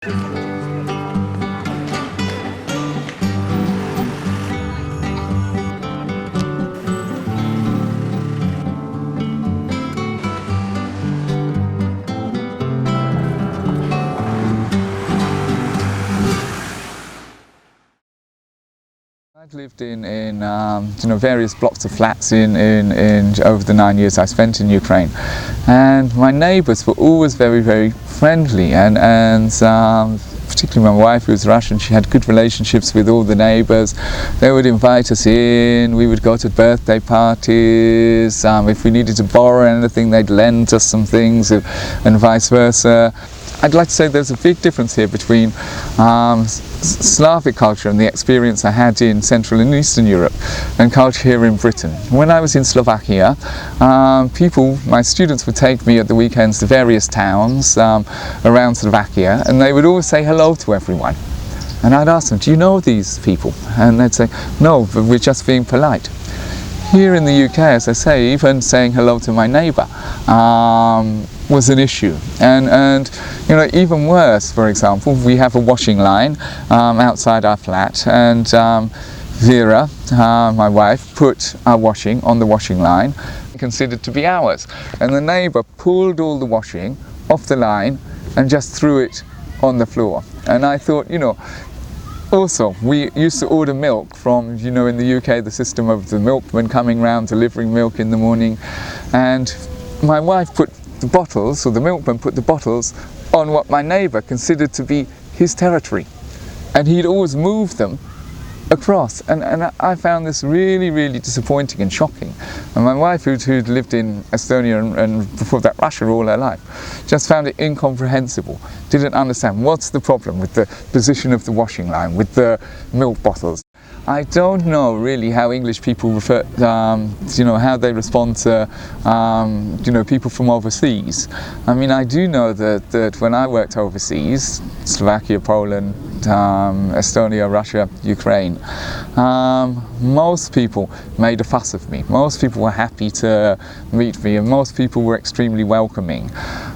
I've lived in various blocks of flats in over the 9 years I spent in Ukraine, and my neighbours were always very, very friendly, and particularly my wife, who was Russian, she had good relationships with all the neighbours. They would invite us in, we would go to birthday parties, if we needed to borrow anything they'd lend us some things, and vice versa. I'd like to say there's a big difference here between Slavic culture and the experience I had in Central and Eastern Europe and culture here in Britain. When I was in Slovakia, my students would take me at the weekends to various towns around Slovakia, and they would always say hello to everyone. And I'd ask them, do you know these people? And they'd say, no, but we're just being polite. Here in the UK, as I say, even saying hello to my neighbour was an issue, and even worse. For example, we have a washing line outside our flat, and Vera, my wife, put our washing on the washing line, considered to be ours, and the neighbour pulled all the washing off the line and just threw it on the floor. And I thought, also, we used to order milk from, in the UK, the system of the milkman coming round delivering milk in the morning, and my wife put the bottles, or the milkman put the bottles on what my neighbour considered to be his territory, and he'd always move them across, and I found this really, really disappointing and shocking. And my wife, who'd lived in Estonia and before that Russia all her life, just found it incomprehensible, didn't understand what's the problem with the position of the washing line, with the milk bottles. I don't know really how English people refer, how they respond to, people from overseas. I mean, I do know that when I worked overseas, Slovakia, Poland, Estonia, Russia, Ukraine, most people made a fuss of me. Most people were happy to meet me, and most people were extremely welcoming.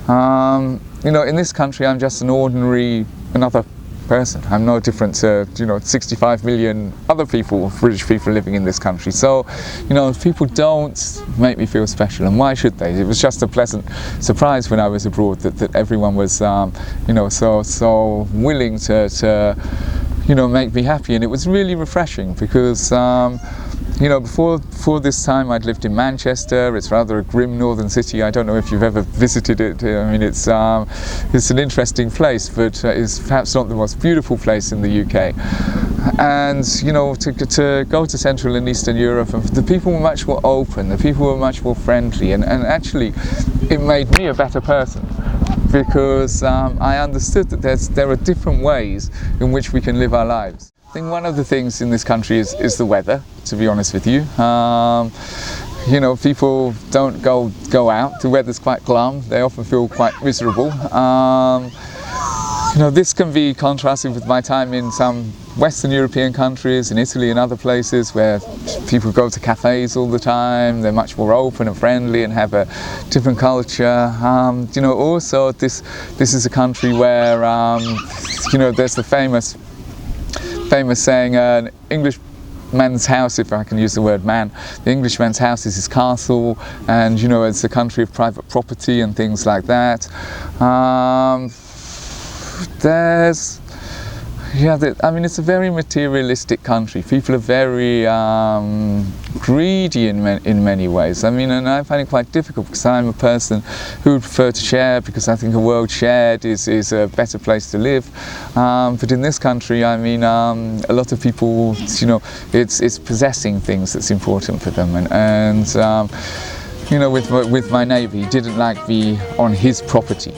In this country, I'm just another person. I'm no different to 65 million other people, British people living in this country. So people don't make me feel special, and why should they? It was just a pleasant surprise when I was abroad that everyone was so willing to make me happy, and it was really refreshing because before this time I'd lived in Manchester. It's rather a grim northern city. I don't know if you've ever visited it. I mean, it's an interesting place, but it's perhaps not the most beautiful place in the UK. And to go to Central and Eastern Europe, and the people were much more open, the people were much more friendly, and actually it made me a better person, because I understood that there are different ways in which we can live our lives. I think one of the things in this country is the weather, to be honest with you. People don't go out. The weather's quite glum. They often feel quite miserable. This can be contrasted with my time in some Western European countries, in Italy and other places, where people go to cafes all the time. They're much more open and friendly and have a different culture. Also this is a country where there's the famous saying, an Englishman's house, if I can use the word man, the Englishman's house is his castle, and it's a country of private property and things like that. It's a very materialistic country. People are very greedy in many ways. And I find it quite difficult, because I'm a person who would prefer to share, because I think a world shared is a better place to live. But in this country, a lot of people, it's possessing things that's important for them. And with my neighbour, he didn't like me on his property.